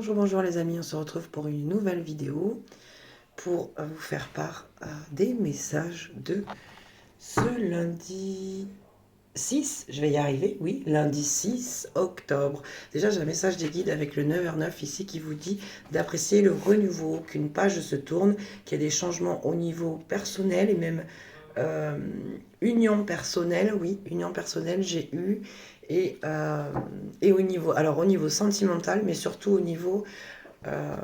Bonjour, bonjour les amis, on se retrouve pour une nouvelle vidéo pour vous faire part des messages de ce lundi 6, je vais y arriver, oui, lundi 6 octobre. Déjà, j'ai un message des guides avec le 9h9 ici qui vous dit d'apprécier le renouveau, qu'une page se tourne, qu'il y a des changements au niveau personnel et même union personnelle, oui, union personnelle, j'ai eu, et au niveau, alors au niveau sentimental, mais surtout au niveau euh,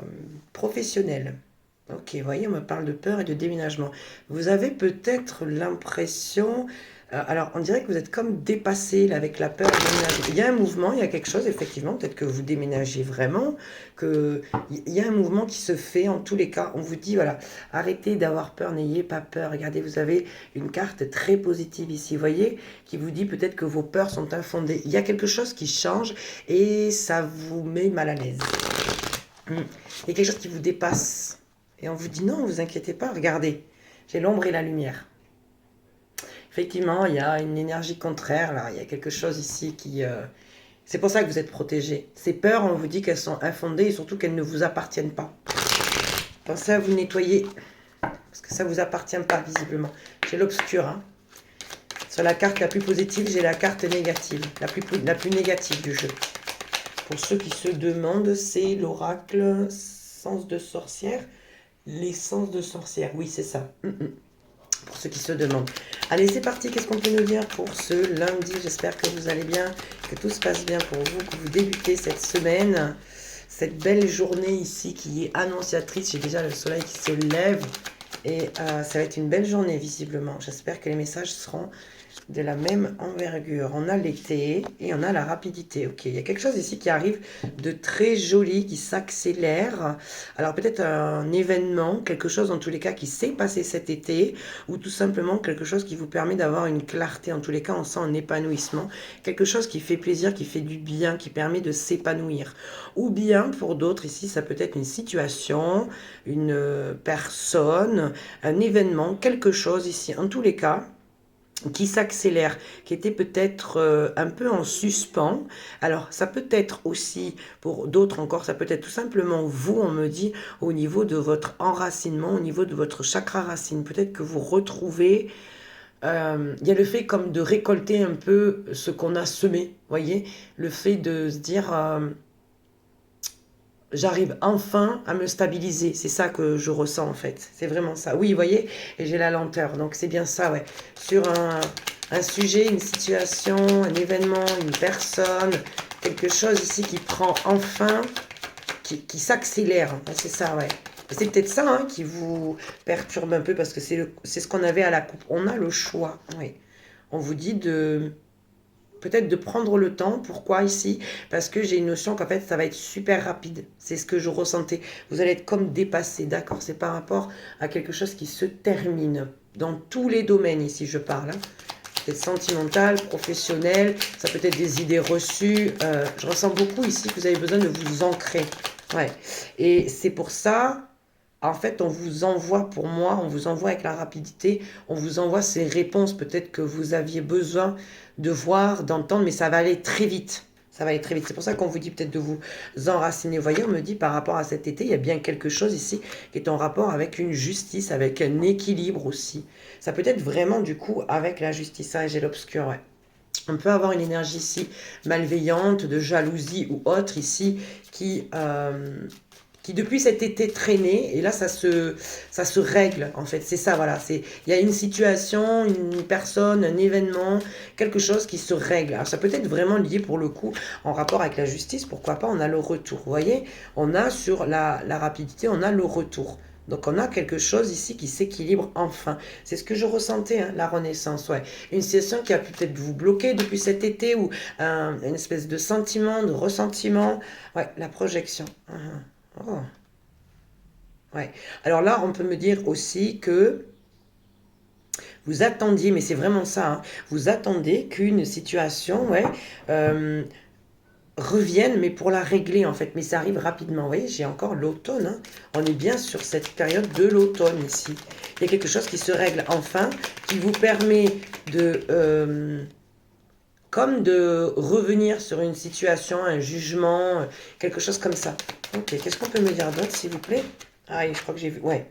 professionnel. Ok, vous voyez, on me parle de peur et de déménagement. Vous avez peut-être l'impression, alors on dirait que vous êtes comme dépassé là, avec la peur de déménager. Il y a un mouvement, il y a quelque chose, effectivement, peut-être que vous déménagez vraiment, qu'il y a un mouvement qui se fait en tous les cas. On vous dit, voilà, arrêtez d'avoir peur, n'ayez pas peur. Regardez, vous avez une carte très positive ici, vous voyez, qui vous dit peut-être que vos peurs sont infondées. Il y a quelque chose qui change et ça vous met mal à l'aise. Il y a quelque chose qui vous dépasse. Et on vous dit non, ne vous inquiétez pas, regardez, j'ai l'ombre et la lumière. Effectivement, il y a une énergie contraire, là, il y a quelque chose ici qui... C'est pour ça que vous êtes protégé. Ces peurs, on vous dit qu'elles sont infondées et surtout qu'elles ne vous appartiennent pas. Pensez à vous nettoyer, parce que ça ne vous appartient pas, visiblement. J'ai l'obscur, hein. Sur la carte la plus positive, j'ai la carte négative, la plus négative du jeu. Pour ceux qui se demandent, c'est l'oracle sens de sorcière. L'essence de sorcière, oui, c'est ça. Pour ceux qui se demandent. Allez, c'est parti. Qu'est-ce qu'on peut nous dire pour ce lundi? J'espère que vous allez bien, que tout se passe bien pour vous, que vous débutez cette semaine, cette belle journée ici qui est annonciatrice. J'ai déjà le soleil qui se lève et ça va être une belle journée visiblement. J'espère que les messages seront de la même envergure. On a l'été et on a la rapidité. Ok, il y a quelque chose ici qui arrive de très joli, qui s'accélère. Alors peut-être un événement, quelque chose en tous les cas qui s'est passé cet été, ou tout simplement quelque chose qui vous permet d'avoir une clarté. En tous les cas, on sent un épanouissement, quelque chose qui fait plaisir, qui fait du bien, qui permet de s'épanouir. Ou bien pour d'autres ici, ça peut être une situation, une personne, un événement, quelque chose ici. En tous les cas, qui s'accélère, qui était peut-être un peu en suspens. Alors, ça peut être aussi, pour d'autres encore, ça peut être tout simplement vous, on me dit, au niveau de votre enracinement, au niveau de votre chakra racine. Peut-être que vous retrouvez, il y a le fait comme de récolter un peu ce qu'on a semé, voyez, le fait de se dire... j'arrive enfin à me stabiliser. C'est ça que je ressens en fait. C'est vraiment ça. Oui, vous voyez, et j'ai la lenteur. Donc c'est bien ça, ouais. Sur un sujet, une situation, un événement, une personne, quelque chose ici qui prend enfin, qui s'accélère. C'est ça, ouais. C'est peut-être ça hein, qui vous perturbe un peu parce que c'est ce qu'on avait à la coupe. On a le choix, oui. On vous dit de... peut-être de prendre le temps. Pourquoi ici? Parce que j'ai une notion qu'en fait, ça va être super rapide. C'est ce que je ressentais. Vous allez être comme dépassé, d'accord? C'est par rapport à quelque chose qui se termine. Dans tous les domaines, ici, je parle. Hein. Peut-être sentimental, professionnel. Ça peut être des idées reçues. Je ressens beaucoup ici que vous avez besoin de vous ancrer. Ouais. Et c'est pour ça... En fait, on vous envoie, pour moi, on vous envoie avec la rapidité, on vous envoie ces réponses peut-être que vous aviez besoin de voir, d'entendre, mais ça va aller très vite. Ça va aller très vite. C'est pour ça qu'on vous dit peut-être de vous enraciner. Vous voyez, on me dit par rapport à cet été, il y a bien quelque chose ici qui est en rapport avec une justice, avec un équilibre aussi. Ça peut être vraiment du coup avec la justice. Ça, j'ai l'obscur, ouais. On peut avoir une énergie ici malveillante, de jalousie ou autre ici qui depuis cet été traînait, et là ça se règle en fait, c'est ça, voilà, il y a une situation, une personne, un événement, quelque chose qui se règle. Alors ça peut être vraiment lié pour le coup en rapport avec la justice, pourquoi pas, on a le retour, vous voyez, on a sur la rapidité, on a le retour. Donc on a quelque chose ici qui s'équilibre enfin. C'est ce que je ressentais, hein, la renaissance, ouais. Une situation qui a pu peut-être vous bloquer depuis cet été, ou une espèce de sentiment, de ressentiment, ouais, la projection. Oh. Ouais. Alors là, on peut me dire aussi que vous attendiez, mais c'est vraiment ça, hein, vous attendez qu'une situation, ouais, revienne, mais pour la régler en fait, mais ça arrive rapidement. Vous voyez, j'ai encore l'automne, hein. On est bien sur cette période de l'automne ici. Il y a quelque chose qui se règle enfin, qui vous permet de... comme de revenir sur une situation, un jugement, quelque chose comme ça. Ok, qu'est-ce qu'on peut me dire d'autre, s'il vous plaît? Ah, et je crois que j'ai vu, ouais.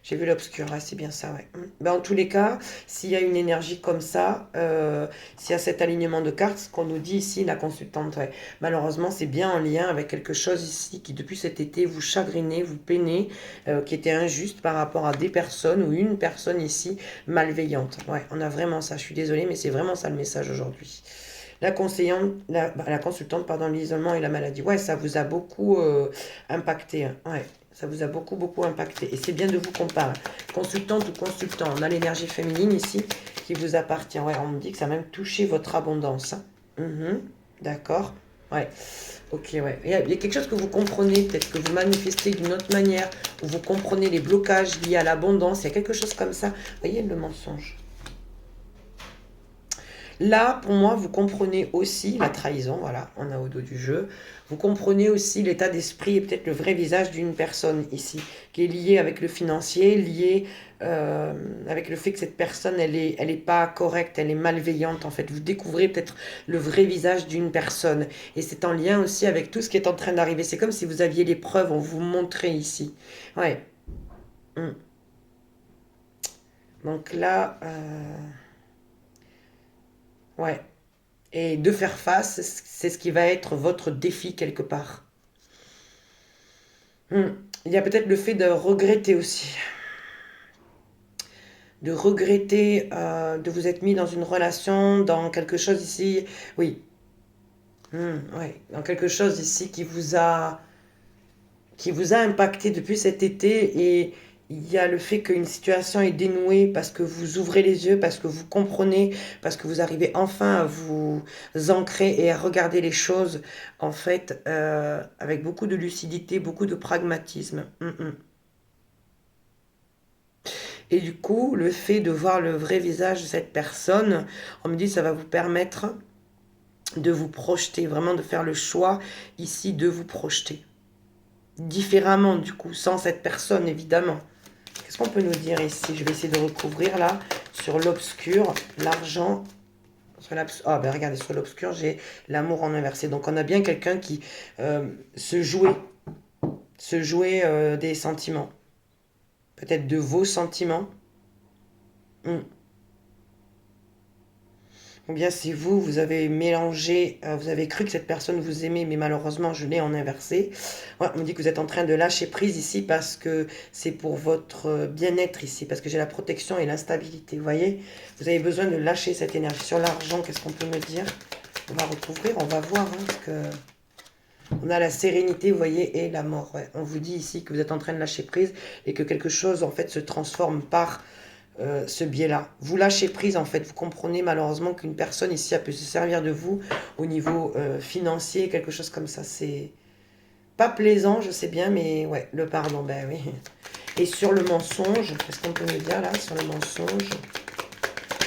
J'ai vu l'obscur, ouais, c'est bien ça, ouais. Ben, en tous les cas, s'il y a une énergie comme ça, s'il y a cet alignement de cartes, ce qu'on nous dit ici, la consultante, ouais. Malheureusement, c'est bien en lien avec quelque chose ici qui, depuis cet été, vous chagrinez, vous peinez, qui était injuste par rapport à des personnes ou une personne ici malveillante. Ouais, on a vraiment ça. Je suis désolée, mais c'est vraiment ça le message aujourd'hui. La conseillante, la consultante, pardon, l'isolement et la maladie. Ouais, ça vous a beaucoup impacté, hein. Ouais, ça vous a beaucoup impacté. Et c'est bien de vous qu'on parle. Consultante ou consultant, on a l'énergie féminine ici qui vous appartient. Ouais, on me dit que ça a même touché votre abondance, hein. D'accord. Ouais. Ok, ouais. Il y a quelque chose que vous comprenez, peut-être que vous manifestez d'une autre manière, ou vous comprenez les blocages liés à l'abondance. Il y a quelque chose comme ça. Vous voyez le mensonge. Là, pour moi, vous comprenez aussi la trahison, voilà, on a au dos du jeu. Vous comprenez aussi l'état d'esprit et peut-être le vrai visage d'une personne ici, qui est lié avec le financier, lié avec le fait que cette personne, elle est pas correcte, elle est malveillante en fait. Vous découvrez peut-être le vrai visage d'une personne. Et c'est en lien aussi avec tout ce qui est en train d'arriver. C'est comme si vous aviez les preuves, on vous montrait ici. Ouais. Mm. Donc là, ouais. Et de faire face, c'est ce qui va être votre défi quelque part. Il y a peut-être le fait de regretter aussi. De regretter de vous être mis dans une relation, dans quelque chose ici. Oui. Ouais. Dans quelque chose ici qui vous a impacté depuis cet été et il y a le fait qu'une situation est dénouée parce que vous ouvrez les yeux, parce que vous comprenez, parce que vous arrivez enfin à vous ancrer et à regarder les choses en fait avec beaucoup de lucidité, beaucoup de pragmatisme. Et du coup, le fait de voir le vrai visage de cette personne, on me dit ça va vous permettre de vous projeter, vraiment de faire le choix ici de vous projeter. Différemment du coup, sans cette personne évidemment. Qu'est-ce qu'on peut nous dire ici? Je vais essayer de recouvrir là, sur l'obscur, l'argent. Ah ben regardez, sur l'obscur, j'ai l'amour en inversé. Donc on a bien quelqu'un qui se jouait, des sentiments. Peut-être de vos sentiments. Hmm. Ou bien si vous avez mélangé, vous avez cru que cette personne vous aimait, mais malheureusement je l'ai en inversé. Ouais, on me dit que vous êtes en train de lâcher prise ici parce que c'est pour votre bien-être ici, parce que j'ai la protection et l'instabilité, vous voyez. Vous avez besoin de lâcher cette énergie. Sur l'argent, qu'est-ce qu'on peut me dire? On va recouvrir, on va voir, hein, parce que on a la sérénité, vous voyez, et la mort. Ouais. On vous dit ici que vous êtes en train de lâcher prise et que quelque chose, en fait, se transforme par ce biais-là. Vous lâchez prise, en fait. Vous comprenez malheureusement qu'une personne ici, elle peut se servir de vous au niveau financier, quelque chose comme ça. C'est pas plaisant, je sais bien, mais ouais, le pardon, ben oui. Et sur le mensonge, qu'est-ce qu'on peut me dire là, sur le mensonge?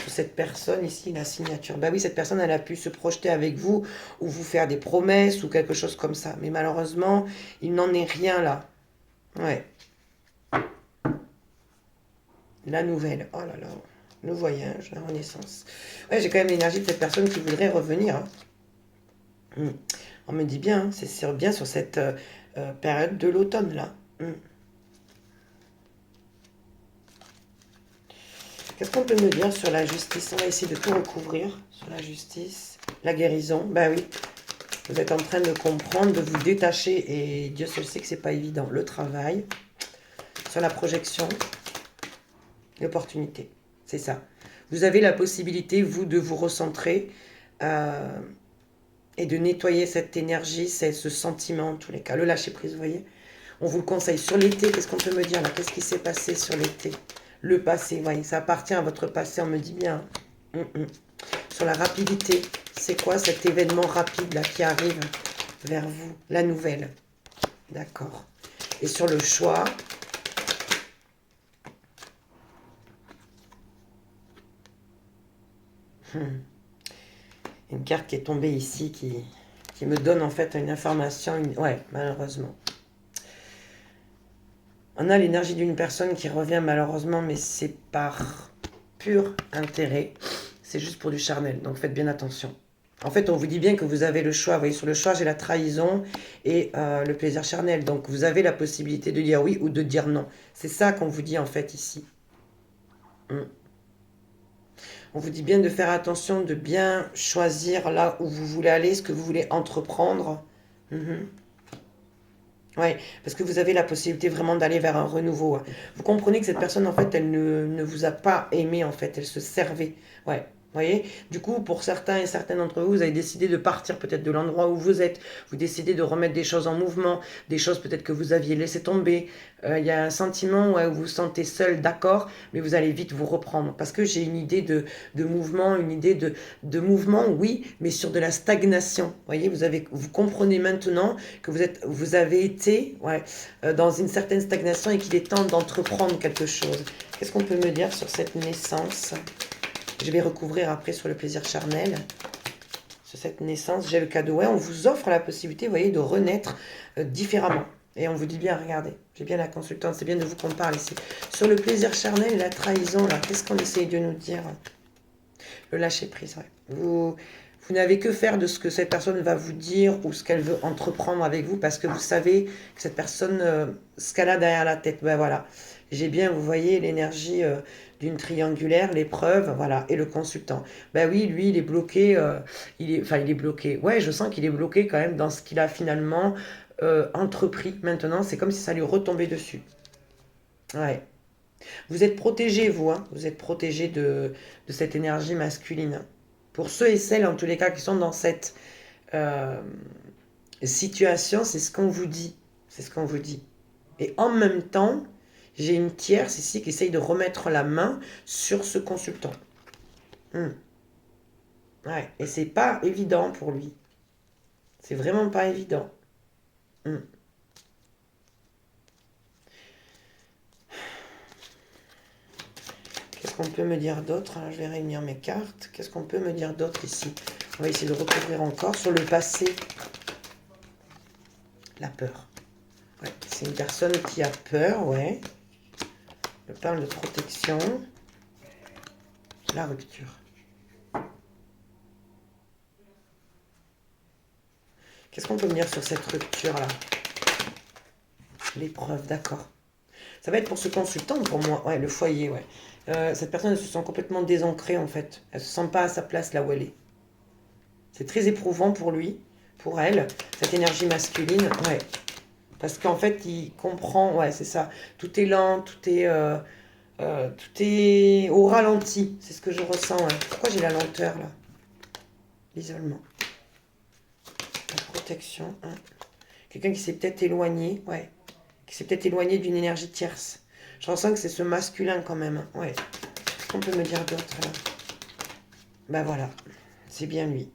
Cette personne ici, la signature. Bah oui, cette personne, elle a pu se projeter avec vous ou vous faire des promesses ou quelque chose comme ça. Mais malheureusement, il n'en est rien là. Ouais. La nouvelle. Oh là là. Le voyage, la renaissance. Ouais, j'ai quand même l'énergie de cette personne qui voudrait revenir, hein. On me dit bien, hein, c'est bien sur cette période de l'automne là. Qu'est-ce qu'on peut me dire sur la justice? On va essayer de tout recouvrir sur la justice. La guérison, bah oui. Vous êtes en train de comprendre, de vous détacher et Dieu seul sait que c'est pas évident. Le travail, sur la projection, l'opportunité, c'est ça. Vous avez la possibilité, vous, de vous recentrer et de nettoyer cette énergie, ce sentiment en tous les cas. Le lâcher prise, vous voyez. On vous le conseille. Sur l'été, qu'est-ce qu'on peut me dire là? Qu'est-ce qui s'est passé sur l'été? Le passé, vous voyez, ça appartient à votre passé, on me dit bien. Sur la rapidité, c'est quoi cet événement rapide là qui arrive vers vous? La nouvelle. D'accord. Et sur le choix, une carte qui est tombée ici qui me donne en fait une information. Ouais, malheureusement. On a l'énergie d'une personne qui revient malheureusement, mais c'est par pur intérêt. C'est juste pour du charnel, donc faites bien attention. En fait, on vous dit bien que vous avez le choix. Vous voyez, sur le choix, j'ai la trahison et le plaisir charnel. Donc, vous avez la possibilité de dire oui ou de dire non. C'est ça qu'on vous dit, en fait, ici. Mm. On vous dit bien de faire attention, de bien choisir là où vous voulez aller, ce que vous voulez entreprendre. Mhm. Ouais, parce que vous avez la possibilité vraiment d'aller vers un renouveau. Ouais. Vous comprenez que cette personne, en fait, elle ne vous a pas aimé, en fait, elle se servait. Ouais, vous voyez? Du coup, pour certains et certaines d'entre vous, vous avez décidé de partir peut-être de l'endroit où vous êtes. Vous décidez de remettre des choses en mouvement, des choses peut-être que vous aviez laissé tomber. Il y a un sentiment ouais, où vous vous sentez seul, d'accord, mais vous allez vite vous reprendre. Parce que j'ai une idée de mouvement, une idée de mouvement, oui, mais sur de la stagnation. Vous voyez, vous comprenez maintenant que vous avez été ouais, dans une certaine stagnation et qu'il est temps d'entreprendre quelque chose. Qu'est-ce qu'on peut me dire sur cette naissance? Je vais recouvrir après sur le plaisir charnel. Sur cette naissance, j'ai le cadeau. Ouais, on vous offre la possibilité, vous voyez, de renaître différemment. Et on vous dit bien, regardez, j'ai bien la consultante, c'est bien de vous qu'on parle ici. Sur le plaisir charnel et la trahison, là, qu'est-ce qu'on essaye de nous dire? Le lâcher prise, ouais. Vous n'avez que faire de ce que cette personne va vous dire ou ce qu'elle veut entreprendre avec vous parce que vous savez que cette personne, ce qu'elle a derrière la tête, ben voilà. J'ai bien, vous voyez, l'énergie d'une triangulaire, l'épreuve, voilà, et le consultant. Ben oui, lui, il est bloqué, il est bloqué. Ouais, je sens qu'il est bloqué quand même dans ce qu'il a finalement entrepris. Maintenant, c'est comme si ça lui retombait dessus. Ouais. Vous êtes protégé, vous, hein. Vous êtes protégé de cette énergie masculine. Pour ceux et celles, en tous les cas, qui sont dans cette euh, situation, c'est ce qu'on vous dit. C'est ce qu'on vous dit. Et en même temps, j'ai une tierce ici qui essaye de remettre la main sur ce consultant. Ouais, et c'est pas évident pour lui. C'est vraiment pas évident. Hum. Qu'est-ce qu'on peut me dire d'autre? Je vais réunir mes cartes. Qu'est-ce qu'on peut me dire d'autre ici? On va essayer de recouvrir encore sur le passé. La peur. Ouais, c'est une personne qui a peur, ouais. Je parle de protection. La rupture. Qu'est-ce qu'on peut me dire sur cette rupture-là? L'épreuve, d'accord. Ça va être pour ce consultant, pour moi. Ouais, le foyer, ouais. Cette personne, elle se sent complètement désancrée, en fait. Elle se sent pas à sa place là où elle est. C'est très éprouvant pour lui, pour elle, cette énergie masculine, ouais. Parce qu'en fait, il comprend, ouais, c'est ça. Tout est lent, tout est au ralenti. C'est ce que je ressens. Ouais. Pourquoi j'ai la lenteur, là? L'isolement. La protection. Hein. Quelqu'un qui s'est peut-être éloigné, ouais. Qui s'est peut-être éloigné d'une énergie tierce. Je ressens que c'est ce masculin quand même. Hein. Ouais. Qu'est-ce qu'on peut me dire d'autre, là? Ben voilà. C'est bien lui.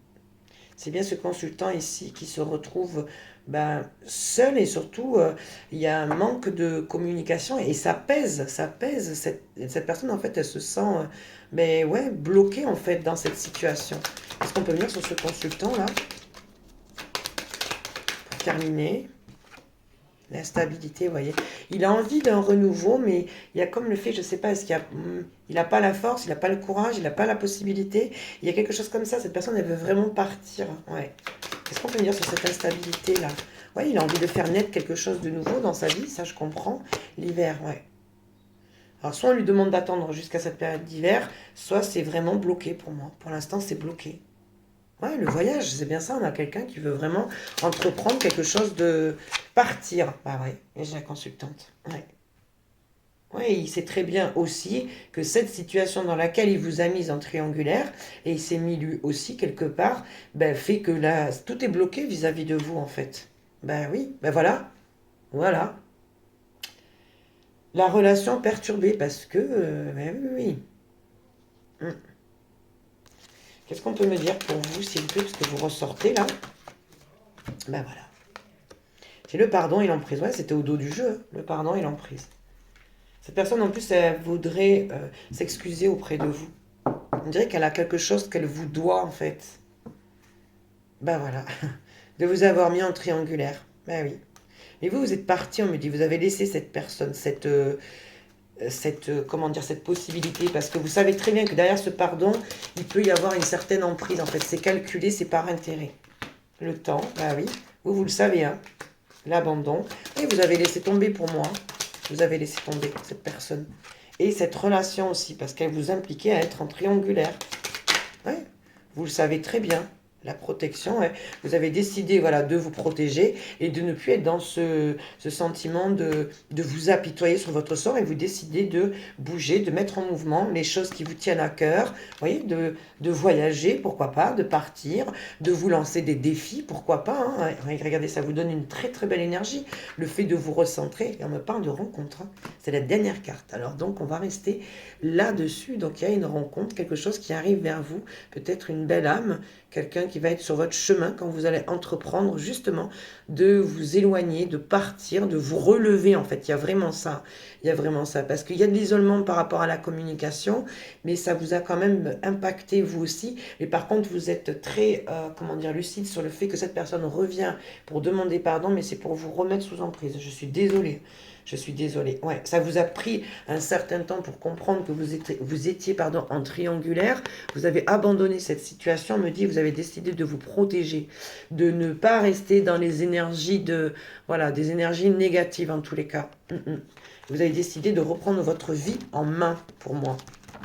C'est bien ce consultant ici qui se retrouve ben, seul et surtout il y a un manque de communication et ça pèse, ça pèse. Cette personne en fait elle se sent ben, ouais, bloquée en fait dans cette situation. Est-ce qu'on peut venir sur ce consultant là pour terminer? L'instabilité, vous voyez. Il a envie d'un renouveau, mais il y a comme le fait, je ne sais pas, est-ce qu'il a, il n'a pas la force, il n'a pas le courage, il n'a pas la possibilité. Il y a quelque chose comme ça, cette personne, elle veut vraiment partir. Ouais. Qu'est-ce qu'on peut dire sur cette instabilité-là? Ouais, il a envie de faire naître quelque chose de nouveau dans sa vie, ça je comprends. L'hiver, ouais. Alors soit on lui demande d'attendre jusqu'à cette période d'hiver, soit c'est vraiment bloqué pour moi. Pour l'instant, c'est bloqué. Ouais, le voyage, c'est bien ça. On a quelqu'un qui veut vraiment entreprendre quelque chose de partir. Bah ouais, et j'ai la consultante. Ouais. Ouais, il sait très bien aussi que cette situation dans laquelle il vous a mis en triangulaire, et il s'est mis lui aussi quelque part, ben, fait que là, tout est bloqué vis-à-vis de vous en fait. Ben oui, ben voilà, voilà. La relation perturbée parce que, ben oui, oui. Hum. Qu'est-ce qu'on peut me dire pour vous, s'il vous plaît, parce que vous ressortez là? Ben voilà. C'est le pardon et l'emprise. Ouais, c'était au dos du jeu, hein. Le pardon et l'emprise. Cette personne, en plus, elle voudrait s'excuser auprès de vous. On dirait qu'elle a quelque chose qu'elle vous doit, en fait. Ben voilà. De vous avoir mis en triangulaire. Ben oui. Et vous, vous êtes parti, on me dit, vous avez laissé cette personne, comment dire, cette possibilité, parce que vous savez très bien que derrière ce pardon, il peut y avoir une certaine emprise, en fait, c'est calculé, c'est par intérêt. Le temps, bah oui, vous le savez, hein, l'abandon, et vous avez laissé tomber pour moi, vous avez laissé tomber cette personne, et cette relation aussi, parce qu'elle vous impliquait à être en triangulaire, ouais, vous le savez très bien. La protection, ouais. Vous avez décidé voilà, de vous protéger et de ne plus être dans ce sentiment de vous apitoyer sur votre sort et vous décidez de bouger, de mettre en mouvement les choses qui vous tiennent à cœur, vous voyez, de voyager, pourquoi pas, de partir, de vous lancer des défis, pourquoi pas. Hein. Ouais, regardez, ça vous donne une très très belle énergie. Le fait de vous recentrer, et on me parle de rencontre, hein. C'est la dernière carte. Alors donc on va rester là-dessus. Donc il y a une rencontre, quelque chose qui arrive vers vous, peut-être une belle âme, quelqu'un qui va être sur votre chemin quand vous allez entreprendre justement de vous éloigner, de partir, de vous relever en fait. Il y a vraiment ça. Il y a vraiment ça. Parce qu'il y a de l'isolement par rapport à la communication, mais ça vous a quand même impacté vous aussi. Et par contre, vous êtes très, comment dire, lucide sur le fait que cette personne revient pour demander pardon, mais c'est pour vous remettre sous emprise. Je suis désolée. Je suis désolée. Ouais, ça vous a pris un certain temps pour comprendre que vous étiez pardon, en triangulaire. Vous avez abandonné cette situation, me dit, vous avez décidé de vous protéger, de ne pas rester dans les énergies voilà, des énergies négatives en tous les cas. Vous avez décidé de reprendre votre vie en main pour moi,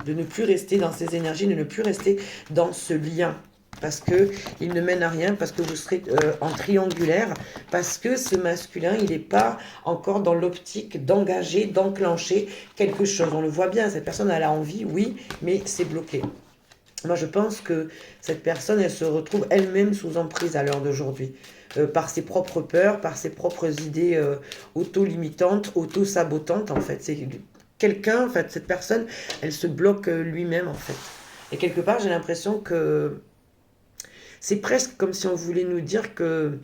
de ne plus rester dans ces énergies, de ne plus rester dans ce lien. Parce qu'il ne mène à rien, parce que vous serez en triangulaire, parce que ce masculin, il n'est pas encore dans l'optique d'engager, d'enclencher quelque chose. On le voit bien, cette personne, elle a envie, oui, mais c'est bloqué. Moi, je pense que cette personne, elle se retrouve elle-même sous emprise à l'heure d'aujourd'hui, par ses propres peurs, par ses propres idées auto-limitantes, auto-sabotantes, en fait. C'est quelqu'un, en fait, cette personne, elle se bloque lui-même, en fait. Et quelque part, j'ai l'impression que c'est presque comme si on voulait nous dire que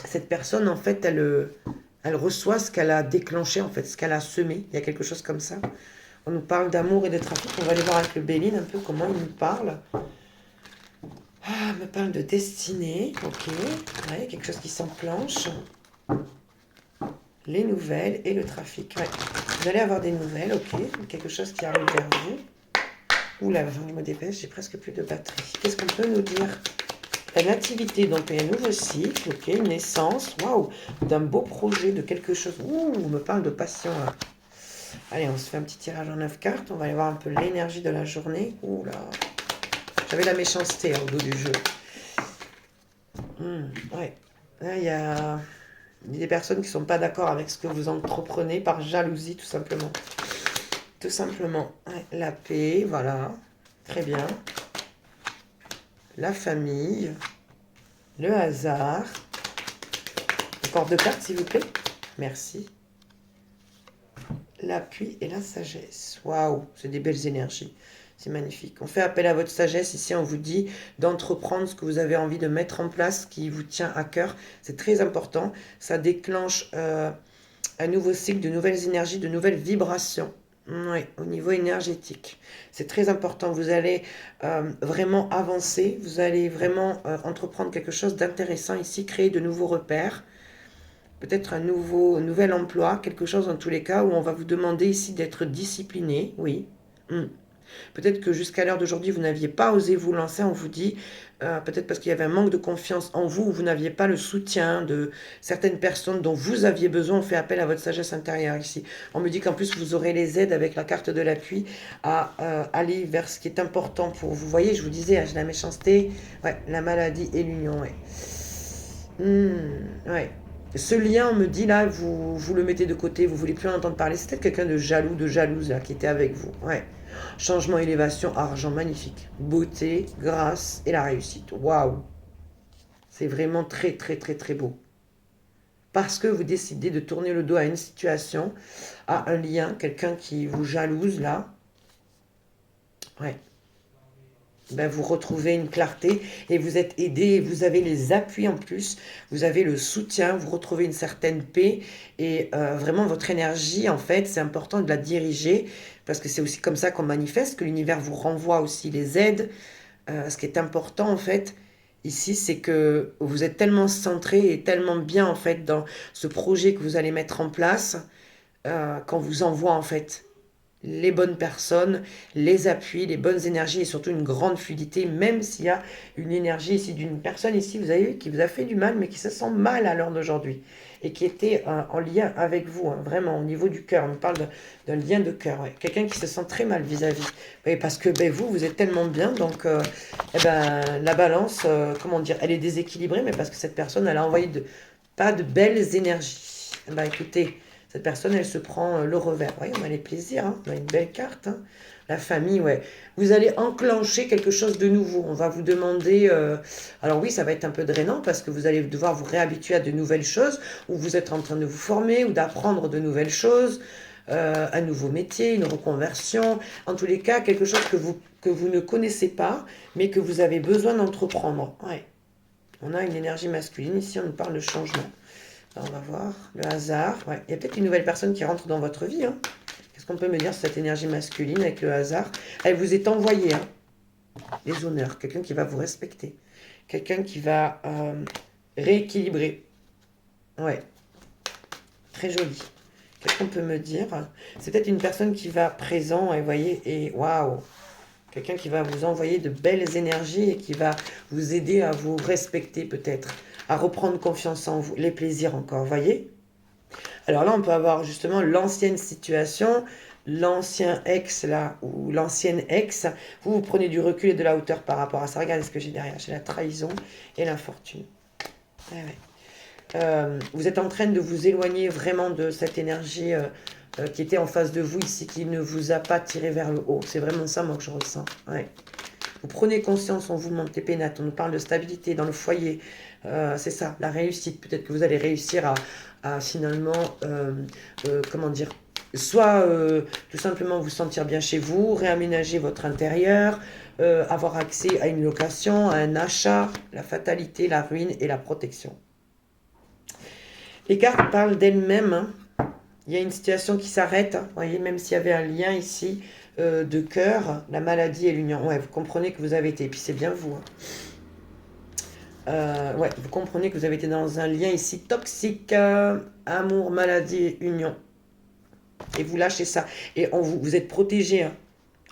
cette personne, en fait, elle reçoit ce qu'elle a déclenché, en fait, ce qu'elle a semé. Il y a quelque chose comme ça. On nous parle d'amour et de trafic. On va aller voir avec le Béline un peu comment il nous parle. Ah, il me parle de destinée. Ok. Ouais, quelque chose qui s'enclenche. Les nouvelles et le trafic. Ouais. Vous allez avoir des nouvelles, ok. Quelque chose qui arrive vers vous. Oula, je me dépêche, j'ai presque plus de batterie. Qu'est-ce qu'on peut nous dire? La nativité, donc il y a un nouveau cycle, ok, une naissance, waouh, d'un beau projet, de quelque chose. Ouh, on me parle de passion là. Allez, on se fait un petit tirage en 9 cartes, on va aller voir un peu l'énergie de la journée. Ouh là, j'avais la méchanceté au bout du jeu. Ouais, là il y a des personnes qui ne sont pas d'accord avec ce que vous entreprenez par jalousie tout simplement. Tout simplement. Ouais, la paix, voilà, très bien. La famille, le hasard. Encore 2 cartes, s'il vous plaît. Merci. L'appui et la sagesse. Waouh, c'est des belles énergies. C'est magnifique. On fait appel à votre sagesse. Ici, on vous dit d'entreprendre ce que vous avez envie de mettre en place, qui vous tient à cœur. C'est très important. Ça déclenche un nouveau cycle, de nouvelles énergies, de nouvelles vibrations. Oui, au niveau énergétique. C'est très important. Vous allez vraiment avancer. Vous allez vraiment entreprendre quelque chose d'intéressant ici, créer de nouveaux repères. Peut-être un nouvel emploi, quelque chose en tous les cas où on va vous demander ici d'être discipliné, oui. Peut-être que jusqu'à l'heure d'aujourd'hui, vous n'aviez pas osé vous lancer, on vous dit, peut-être parce qu'il y avait un manque de confiance en vous, ou vous n'aviez pas le soutien de certaines personnes dont vous aviez besoin, on fait appel à votre sagesse intérieure ici. On me dit qu'en plus, vous aurez les aides avec la carte de l'appui à aller vers ce qui est important pour vous. Vous voyez, je vous disais, j'ai la méchanceté, ouais, la maladie et l'union, ouais. Ouais. Ce lien, on me dit là, vous le mettez de côté, vous voulez plus en entendre parler. C'est peut-être quelqu'un de jaloux, de jalouse là, qui était avec vous. Ouais. Changement, élévation, argent, magnifique. Beauté, grâce et la réussite. Waouh. C'est vraiment très, très, très, très beau. Parce que vous décidez de tourner le dos à une situation, à un lien, quelqu'un qui vous jalouse là. Ouais. Ben, vous retrouvez une clarté et vous êtes aidé, vous avez les appuis en plus, vous avez le soutien, vous retrouvez une certaine paix et vraiment votre énergie, en fait, c'est important de la diriger parce que c'est aussi comme ça qu'on manifeste, que l'univers vous renvoie aussi les aides. Ce qui est important, en fait, ici, c'est que vous êtes tellement centré et tellement bien, en fait, dans ce projet que vous allez mettre en place qu'on vous envoie, en fait. les bonnes personnes, les appuis, les bonnes énergies et surtout une grande fluidité, même s'il y a une énergie ici d'une personne ici, vous avez vu, qui vous a fait du mal, mais qui se sent mal à l'heure d'aujourd'hui et qui était en lien avec vous, hein, vraiment au niveau du cœur. On parle d'un lien de cœur, ouais. Quelqu'un qui se sent très mal vis-à-vis. Oui, parce que ben, vous êtes tellement bien, donc eh ben, la balance, comment dire, elle est déséquilibrée, mais parce que cette personne, elle a envoyé pas de belles énergies. Eh ben, écoutez, cette personne, elle se prend le revers. Oui, on a les plaisirs, hein. On a une belle carte. Hein. La famille, ouais. Vous allez enclencher quelque chose de nouveau. On va vous demander... alors oui, ça va être un peu drainant parce que vous allez devoir vous réhabituer à de nouvelles choses, ou vous êtes en train de vous former, ou d'apprendre de nouvelles choses, un nouveau métier, une reconversion. En tous les cas, quelque chose que vous ne connaissez pas, mais que vous avez besoin d'entreprendre. Ouais. On a une énergie masculine. Ici, on nous parle de changement. Alors, on va voir. Le hasard. Ouais. Il y a peut-être une nouvelle personne qui rentre dans votre vie. Hein. Qu'est-ce qu'on peut me dire sur cette énergie masculine avec le hasard? Elle vous est envoyée. Hein. Les honneurs. Quelqu'un qui va vous respecter. Quelqu'un qui va rééquilibrer. Ouais. Très joli. Qu'est-ce qu'on peut me dire? C'est peut-être une personne qui va présent, et vous voyez, et waouh! Quelqu'un qui va vous envoyer de belles énergies et qui va vous aider à vous respecter peut-être, à reprendre confiance en vous, les plaisirs encore, vous voyez? Alors là, on peut avoir justement l'ancienne situation, l'ancien ex là, ou l'ancienne ex. Vous prenez du recul et de la hauteur par rapport à ça. Regardez ce que j'ai derrière. J'ai la trahison et l'infortune. Ouais, ouais. Vous êtes en train de vous éloigner vraiment de cette énergie qui était en face de vous ici, qui ne vous a pas tiré vers le haut. C'est vraiment ça, moi, que je ressens. Ouais. Vous prenez conscience, on vous monte les pénates, on nous parle de stabilité dans le foyer. C'est ça, la réussite. Peut-être que vous allez réussir à finalement, comment dire, soit tout simplement vous sentir bien chez vous, réaménager votre intérieur, avoir accès à une location, à un achat, la fatalité, la ruine et la protection. Les cartes parlent d'elles-mêmes. Hein. Il y a une situation qui s'arrête. Hein. Vous voyez, même s'il y avait un lien ici de cœur, la maladie et l'union. Ouais, vous comprenez que vous avez été, et puis c'est bien vous. Hein. Ouais, vous comprenez que vous avez été dans un lien ici toxique, amour, maladie et union. Et vous lâchez ça. Et vous êtes protégé. Hein.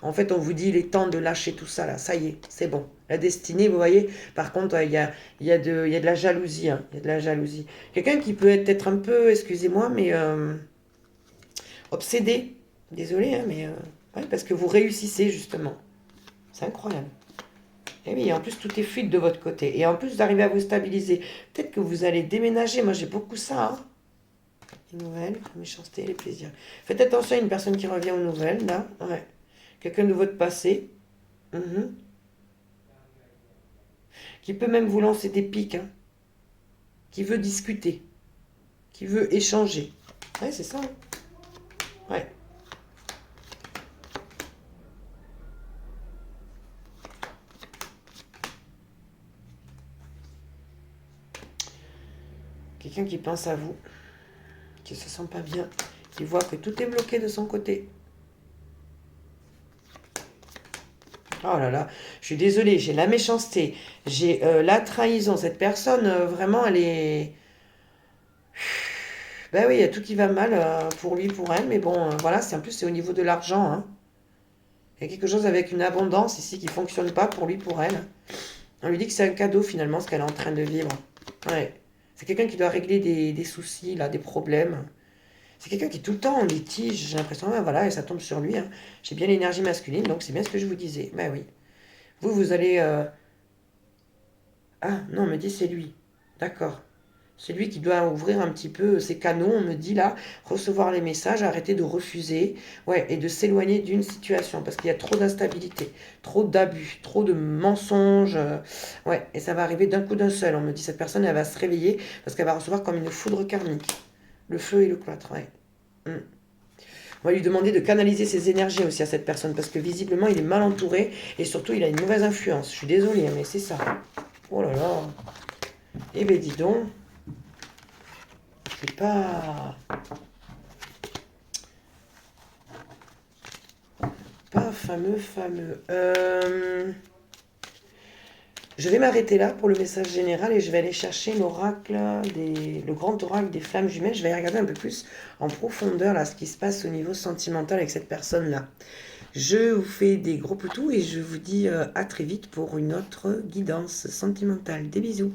En fait, on vous dit, il est temps de lâcher tout ça, là. Ça y est, c'est bon. La destinée, vous voyez, par contre, il y a de la jalousie. Hein. Il y a de la jalousie. Quelqu'un qui peut être un peu, excusez-moi, mais obsédé. Désolé, hein, mais ouais, parce que vous réussissez, justement. C'est incroyable. Et oui, en plus, tout est fluide de votre côté. Et en plus, vous arrivez à vous stabiliser. Peut-être que vous allez déménager. Moi, j'ai beaucoup ça. Hein. Les nouvelles, la méchanceté, les plaisirs. Faites attention à une personne qui revient aux nouvelles, là. Ouais. Quelqu'un de votre passé. Mhm. Qui peut même vous lancer des pics. Hein. Qui veut discuter. Qui veut échanger. Ouais, c'est ça. Hein. Ouais. Quelqu'un qui pense à vous. Qui se sent pas bien. Qui voit que tout est bloqué de son côté. Oh là là, je suis désolée, j'ai la méchanceté, j'ai la trahison. Cette personne, vraiment, elle est... Ben oui, il y a tout qui va mal pour lui, pour elle, mais bon, voilà, en plus, c'est au niveau de l'argent. Hein. Il y a quelque chose avec une abondance ici qui ne fonctionne pas pour lui, pour elle. On lui dit que c'est un cadeau, finalement, ce qu'elle est en train de vivre. Ouais. C'est quelqu'un qui doit régler des soucis, là, des problèmes. C'est quelqu'un qui est tout le temps en litige, j'ai l'impression, ben voilà, et ça tombe sur lui. Hein. J'ai bien l'énergie masculine, donc c'est bien ce que je vous disais. Ben oui. Vous allez... Ah, non, on me dit c'est lui. D'accord. C'est lui qui doit ouvrir un petit peu ses canaux, on me dit là, recevoir les messages, arrêter de refuser, ouais, et de s'éloigner d'une situation, parce qu'il y a trop d'instabilité, trop d'abus, trop de mensonges, ouais, et ça va arriver d'un coup d'un seul. On me dit cette personne, elle va se réveiller, parce qu'elle va recevoir comme une foudre karmique. Le feu et le cloître, ouais. On va lui demander de canaliser ses énergies aussi à cette personne, parce que visiblement, il est mal entouré, et surtout, il a une mauvaise influence. Je suis désolée, mais c'est ça. Oh là là. Eh ben dis donc, c'est pas fameux. Je vais m'arrêter là pour le message général et je vais aller chercher le grand oracle des flammes jumelles. Je vais regarder un peu plus en profondeur là, ce qui se passe au niveau sentimental avec cette personne-là. Je vous fais des gros poutous et je vous dis à très vite pour une autre guidance sentimentale. Des bisous.